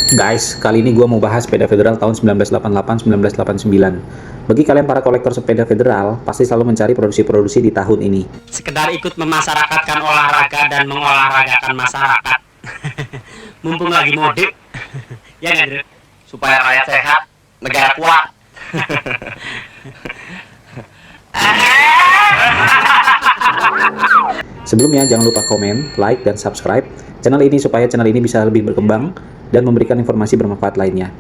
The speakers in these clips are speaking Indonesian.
Guys, kali ini gue mau bahas sepeda federal tahun 1988-1989. Bagi kalian para kolektor sepeda federal, pasti selalu mencari produksi-produksi di tahun ini. Sekedar ikut memasyarakatkan olahraga dan mengolahragakan masyarakat. Mumpung lagi mode. Ya nggak, Dre? Supaya rakyat sehat, negara kuat. Sebelumnya, jangan lupa komen, like, dan subscribe channel ini supaya channel ini bisa lebih berkembang dan memberikan informasi bermanfaat lainnya.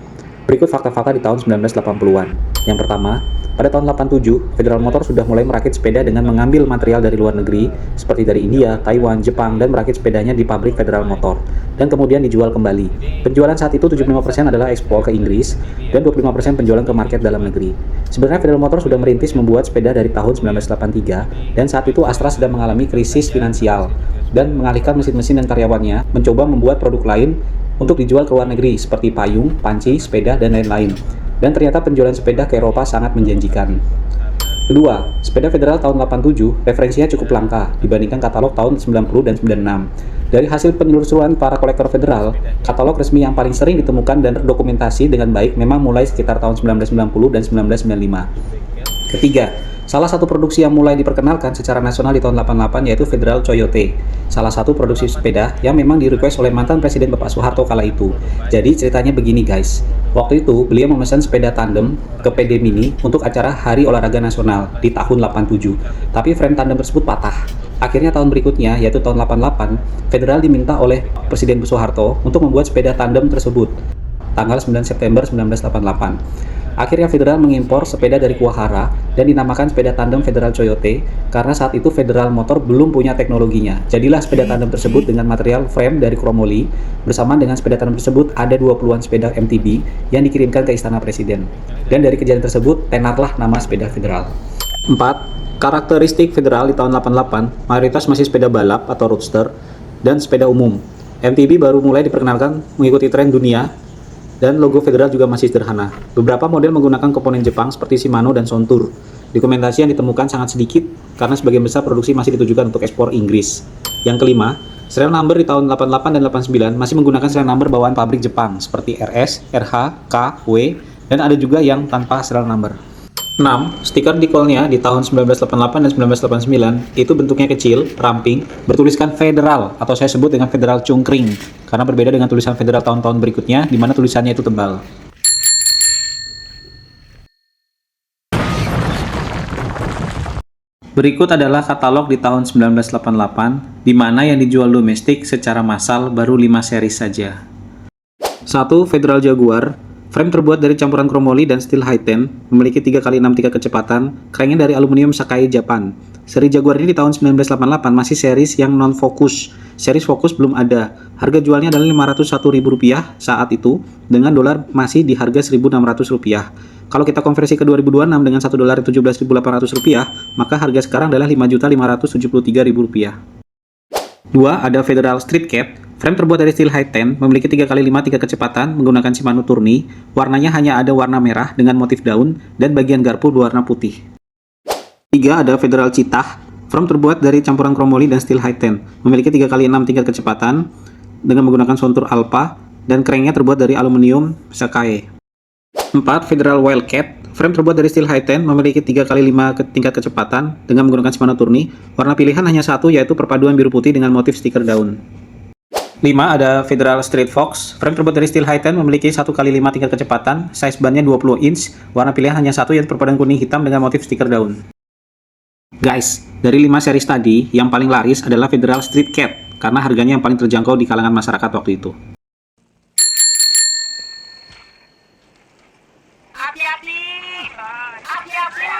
Berikut fakta-fakta di tahun 1980-an. Yang pertama, pada tahun 87, Federal Motor sudah mulai merakit sepeda dengan mengambil material dari luar negeri, seperti dari India, Taiwan, Jepang, dan merakit sepedanya di pabrik Federal Motor, dan kemudian dijual kembali. Penjualan saat itu 75% adalah ekspor ke Inggris, dan 25% penjualan ke market dalam negeri. Sebenarnya Federal Motor sudah merintis membuat sepeda dari tahun 1983, dan saat itu Astra sedang mengalami krisis finansial, dan mengalihkan mesin-mesin dan karyawannya mencoba membuat produk lain untuk dijual ke luar negeri seperti payung, panci, sepeda, dan lain-lain. Dan ternyata penjualan sepeda ke Eropa sangat menjanjikan. Kedua, sepeda federal tahun 87 referensinya cukup langka dibandingkan katalog tahun 90 dan 96. Dari hasil penelusuran para kolektor federal, katalog resmi yang paling sering ditemukan dan terdokumentasi dengan baik memang mulai sekitar tahun 1990 dan 1995. Ketiga, salah satu produksi yang mulai diperkenalkan secara nasional di tahun 88 yaitu Federal Coyote, salah satu produksi sepeda yang memang di-request oleh mantan Presiden Bapak Soeharto kala itu. Jadi ceritanya begini guys, waktu itu beliau memesan sepeda tandem ke PD Mini untuk acara Hari Olahraga Nasional di tahun 87, tapi frame tandem tersebut patah. Akhirnya tahun berikutnya, yaitu tahun 88, Federal diminta oleh Presiden Soeharto untuk membuat sepeda tandem tersebut, tanggal 9 September 1988. Akhirnya Federal mengimpor sepeda dari Kuwahara dan dinamakan sepeda tandem Federal Coyote karena saat itu Federal Motor belum punya teknologinya. Jadilah sepeda tandem tersebut dengan material frame dari kromoli. Bersamaan dengan sepeda tandem tersebut ada 20-an sepeda MTB yang dikirimkan ke Istana Presiden. Dan dari kejadian tersebut tenarlah nama sepeda Federal. 4. Karakteristik Federal di tahun 88 mayoritas masih sepeda balap atau roadster dan sepeda umum. MTB baru mulai diperkenalkan mengikuti tren dunia, dan logo Federal juga masih sederhana. Beberapa model menggunakan komponen Jepang seperti Shimano dan Sontour. Dokumentasi yang ditemukan sangat sedikit karena sebagian besar produksi masih ditujukan untuk ekspor Inggris. Yang kelima, serial number di tahun 88 dan 89 masih menggunakan serial number bawaan pabrik Jepang seperti RS, RH, K, W, dan ada juga yang tanpa serial number. 6. Stiker decal-nya di tahun 1988 dan 1989 itu bentuknya kecil, ramping, bertuliskan Federal atau saya sebut dengan Federal Cungkring karena berbeda dengan tulisan Federal tahun-tahun berikutnya di mana tulisannya itu tebal. Berikut adalah katalog di tahun 1988 di mana yang dijual domestik secara massal baru 5 seri saja. 1. Federal Jaguar. Frame terbuat dari campuran kromoli dan steel high-ten, memiliki 3x6 tingkat kecepatan, cranknya dari aluminium Sakai Japan. Seri Jaguar ini di tahun 1988 masih series yang non-fokus. Series fokus belum ada. Harga jualnya adalah Rp501.000 saat itu, dengan dolar masih di harga Rp1.600. Kalau kita konversi ke 2026 dengan $1 Rp17.800, maka harga sekarang adalah Rp5.573.000. 2. Ada Federal Street Cat. Frame terbuat dari steel high-ten, memiliki 3x5 tingkat kecepatan, menggunakan Shimano Tourney. Warnanya hanya ada warna merah dengan motif daun, dan bagian garpu berwarna putih. 3. Ada Federal Cheetah. Frame terbuat dari campuran kromoli dan steel high-ten, memiliki 3x6 tingkat kecepatan, dengan menggunakan Sontour Alpha, dan cranknya terbuat dari aluminium Sakai. 4. Federal Wildcat. Frame terbuat dari steel high-ten, memiliki 3x5 tingkat kecepatan, dengan menggunakan Shimano Tourney. Warna pilihan hanya satu, yaitu perpaduan biru putih dengan motif stiker daun. 5. Ada Federal Street Fox. Frame terbuat dari steel high-ten, memiliki 1x5 tingkat kecepatan, size bannya 20 inch, warna pilihan hanya satu, yaitu perpaduan kuning hitam dengan motif stiker daun. Guys, dari 5 series tadi, yang paling laris adalah Federal Street Cat, karena harganya yang paling terjangkau di kalangan masyarakat waktu itu. Hati-hati! Hati-hati!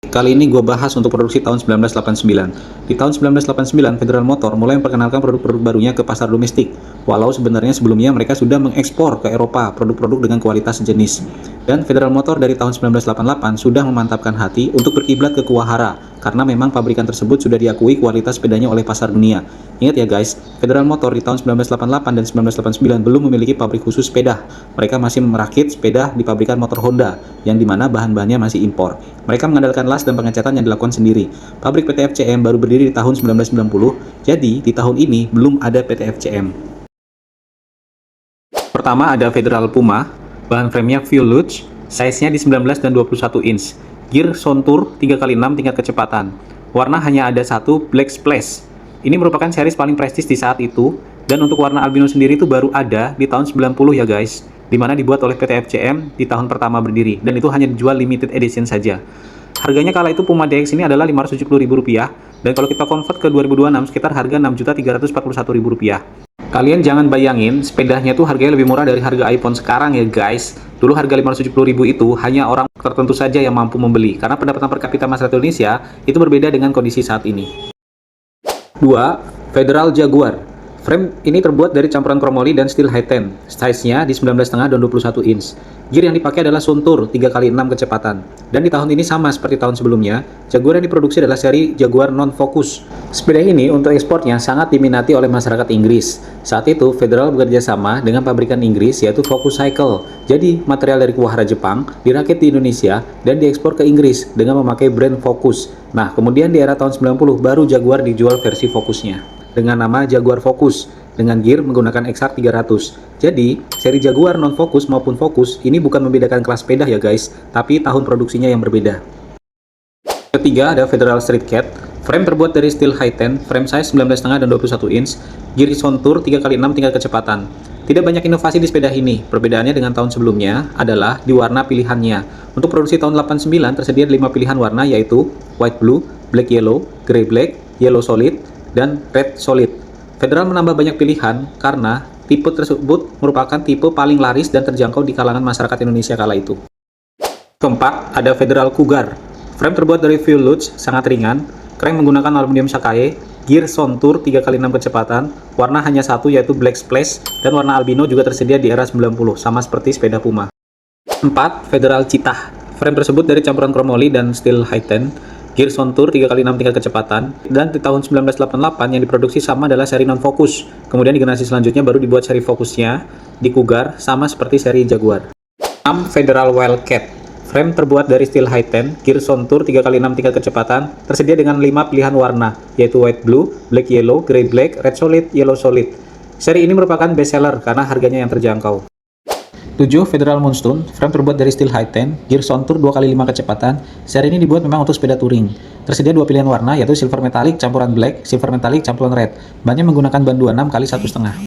Kali ini gue bahas untuk produksi tahun 1989. Di tahun 1989, Federal Motor mulai memperkenalkan produk-produk barunya ke pasar domestik, walau sebenarnya sebelumnya mereka sudah mengekspor ke Eropa produk-produk dengan kualitas sejenis. Dan Federal Motor dari tahun 1988 sudah memantapkan hati untuk berkiblat ke Kuwahara karena memang pabrikan tersebut sudah diakui kualitas sepedanya oleh pasar dunia. Ingat ya guys, Federal Motor di tahun 1988 dan 1989 belum memiliki pabrik khusus sepeda. Mereka masih merakit sepeda di pabrikan motor Honda, yang dimana bahan-bahannya masih impor. Mereka mengandalkan las dan pengecatan yang dilakukan sendiri. Pabrik PT FCM baru berdiri di tahun 1990, jadi di tahun ini belum ada PT FCM. Pertama ada Federal Puma, bahan frame-nya Fuel Luge, size-nya di 19 dan 21 inch. Gear Contour 3x6 tingkat kecepatan. Warna hanya ada satu, Black Splash. Ini merupakan series paling prestis di saat itu, dan untuk warna albino sendiri itu baru ada di tahun 90 ya guys, dimana dibuat oleh PT FCM di tahun pertama berdiri, dan itu hanya dijual limited edition saja. Harganya kala itu Puma DX ini adalah Rp570.000, dan kalau kita convert ke 2026 sekitar harga Rp6.341.000. Kalian jangan bayangin sepedanya tuh harganya lebih murah dari harga iPhone sekarang ya guys. Dulu harga 570.000 itu hanya orang tertentu saja yang mampu membeli, karena pendapatan per kapita masyarakat Indonesia itu berbeda dengan kondisi saat ini. 2. Federal Jaguar. Frame ini terbuat dari campuran kromoli dan steel high-ten. Size-nya di 19,5 dan 21 inch. Gear yang dipakai adalah Contour 3x6 kecepatan. Dan di tahun ini sama seperti tahun sebelumnya, Jaguar yang diproduksi adalah seri Jaguar Non-Focus. Sepeda ini untuk ekspornya sangat diminati oleh masyarakat Inggris. Saat itu, Federal bekerja sama dengan pabrikan Inggris yaitu Focus Cycle. Jadi, material dari Kuwahara Jepang dirakit di Indonesia dan diekspor ke Inggris dengan memakai brand Focus. Nah, kemudian di era tahun 90 baru Jaguar dijual versi Focusnya dengan nama Jaguar Focus, dengan gear menggunakan XR 300. Jadi, seri Jaguar non-Focus maupun Focus ini bukan membedakan kelas sepeda ya guys, tapi tahun produksinya yang berbeda. Ketiga ada Federal Street Cat. Frame terbuat dari steel high-ten, frame size 19,5 dan 21 inch, gear Contour 3x6 tingkat kecepatan. Tidak banyak inovasi di sepeda ini. Perbedaannya dengan tahun sebelumnya adalah di warna pilihannya. Untuk produksi tahun 89 tersedia 5 pilihan warna, yaitu white blue, black yellow, grey black, yellow solid, dan red solid. Federal menambah banyak pilihan karena tipe tersebut merupakan tipe paling laris dan terjangkau di kalangan masyarakat Indonesia kala itu. Keempat, ada Federal Cougar. Frame terbuat dari Fuel Luge, sangat ringan. Crank menggunakan aluminium Sakae. Gear Contour 3x6 kecepatan. Warna hanya satu, yaitu Black Splash, dan warna albino juga tersedia di era 90, sama seperti sepeda Puma. 4. Federal Cheetah. Frame tersebut dari campuran kromoli dan steel high-ten. Gear Contour 3x6 tingkat kecepatan, dan di tahun 1988 yang diproduksi sama adalah seri non-Focus. Kemudian di generasi selanjutnya baru dibuat seri Focusnya di Cougar, sama seperti seri Jaguar. 6. Federal Wildcat. Frame terbuat dari steel high-ten, gear Contour 3x6 tingkat kecepatan, tersedia dengan 5 pilihan warna, yaitu white blue, black yellow, grey black, red solid, yellow solid. Seri ini merupakan best seller karena harganya yang terjangkau. 7. Federal Moonstone. Frame terbuat dari steel high-ten, gear Contour 2x5 kecepatan. Seri ini dibuat memang untuk sepeda touring. Tersedia 2 pilihan warna, yaitu silver metallic campuran black, silver metallic campuran red. Bannya menggunakan ban 26x1,5.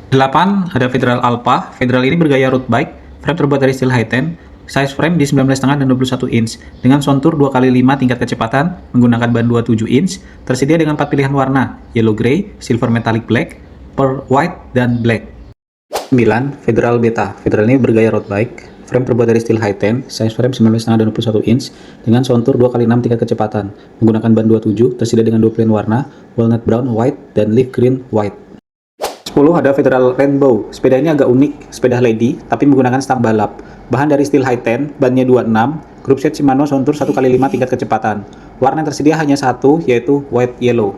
8. Ada Federal Alpha. Federal ini bergaya road bike. Frame terbuat dari steel high-ten. Size frame di 19,5 dan 21 inch. Dengan Contour 2x5 tingkat kecepatan, menggunakan ban 27 inch. Tersedia dengan 4 pilihan warna, yellow grey, silver metallic black, pearl white, dan black. 9. Federal Beta. Federal ini bergaya road bike. Frame terbuat dari steel high-ten, size frame 19,5 dan 21 inch, dengan Contour 2x6 tingkat kecepatan, menggunakan ban 27, tersedia dengan 2 pilihan warna, walnut brown white, dan leaf green white. 10. Ada Federal Rainbow. Sepeda ini agak unik, sepeda lady, tapi menggunakan stang balap. Bahan dari steel high-ten, bannya 26, grup set Shimano Contour 1x5 tingkat kecepatan. Warna yang tersedia hanya satu, yaitu white yellow.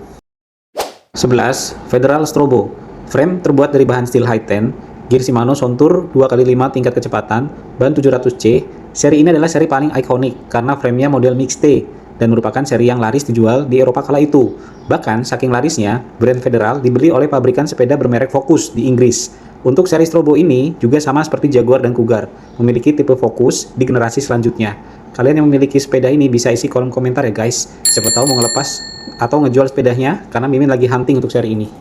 11. Federal Strobo. Frame terbuat dari bahan steel high-ten, gear Shimano Contour 2x5 tingkat kecepatan, ban 700C. Seri ini adalah seri paling ikonik karena framenya model Mix T dan merupakan seri yang laris dijual di Eropa kala itu. Bahkan saking larisnya, brand Federal dibeli oleh pabrikan sepeda bermerek Focus di Inggris. Untuk seri Strobo ini juga sama seperti Jaguar dan Cougar, memiliki tipe Focus di generasi selanjutnya. Kalian yang memiliki sepeda ini bisa isi kolom komentar ya guys. Siapa tahu mau ngelepas atau ngejual sepedanya karena Mimin lagi hunting untuk seri ini.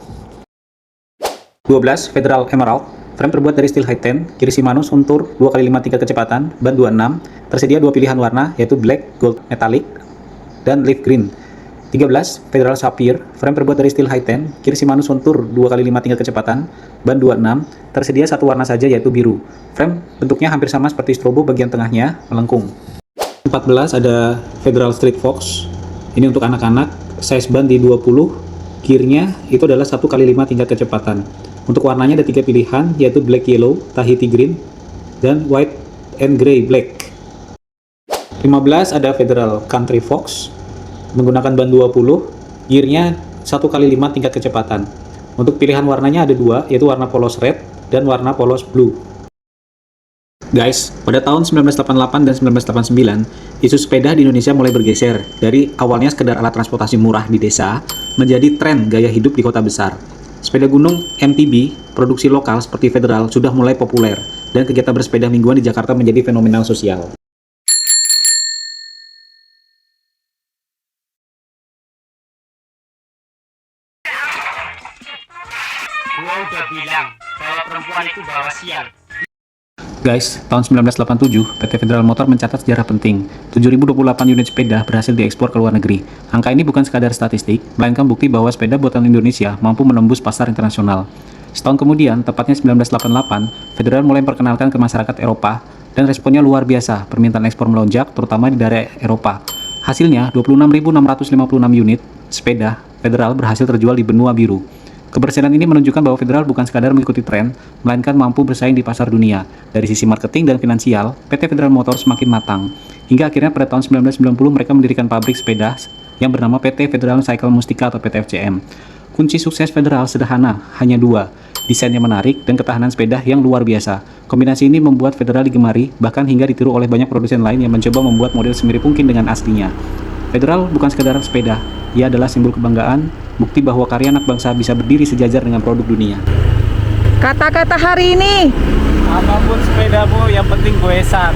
12. Federal Emerald. Frame terbuat dari steel high-ten, gear Shimano Contour 2x5 tingkat kecepatan, ban 26, tersedia 2 pilihan warna, yaitu black, gold metallic, dan leaf green. 13. Federal Sapphire. Frame terbuat dari steel high-ten, gear Shimano Contour 2x5 tingkat kecepatan, ban 26, tersedia satu warna saja, yaitu biru. Frame bentuknya hampir sama seperti Strobo, bagian tengahnya melengkung. 14. Ada Federal Street Fox. Ini untuk anak-anak, size ban di 20, gearnya itu adalah 1x5 tingkat kecepatan. Untuk warnanya ada 3 pilihan, yaitu black yellow, Tahiti green, dan white and grey black. 15. Ada Federal Country Fox. menggunakan ban 20, gearnya 1x5 tingkat kecepatan. Untuk pilihan warnanya ada dua, yaitu warna polos red dan warna polos blue. Guys, pada tahun 1988 dan 1989, isu sepeda di Indonesia mulai bergeser dari awalnya sekedar alat transportasi murah di desa menjadi tren gaya hidup di kota besar. Sepeda gunung MTB, produksi lokal seperti Federal, sudah mulai populer dan kegiatan bersepeda mingguan di Jakarta menjadi fenomenal sosial. Gua udah bilang kalau perempuan itu bawa sial. Guys, tahun 1987, PT Federal Motor mencatat sejarah penting. 7.028 unit sepeda berhasil diekspor ke luar negeri. Angka ini bukan sekadar statistik, melainkan bukti bahwa sepeda buatan Indonesia mampu menembus pasar internasional. Setahun kemudian, tepatnya 1988, Federal mulai memperkenalkan ke masyarakat Eropa, dan responnya luar biasa. Permintaan ekspor melonjak, terutama di daerah Eropa. Hasilnya, 26.656 unit sepeda Federal berhasil terjual di benua biru. Keberhasilan ini menunjukkan bahwa Federal bukan sekadar mengikuti tren, melainkan mampu bersaing di pasar dunia. Dari sisi marketing dan finansial, PT Federal Motor semakin matang. Hingga akhirnya pada tahun 1990 mereka mendirikan pabrik sepeda yang bernama PT Federal Cycle Mustika atau PT FCM. Kunci sukses Federal sederhana, hanya dua, desainnya menarik dan ketahanan sepeda yang luar biasa. Kombinasi ini membuat Federal digemari, bahkan hingga ditiru oleh banyak produsen lain yang mencoba membuat model semirip mungkin dengan aslinya. Federal bukan sekadar sepeda, ia adalah simbol kebanggaan, bukti bahwa karya anak bangsa bisa berdiri sejajar dengan produk dunia. Kata-kata hari ini. Apapun sepedamu, yang penting goesan.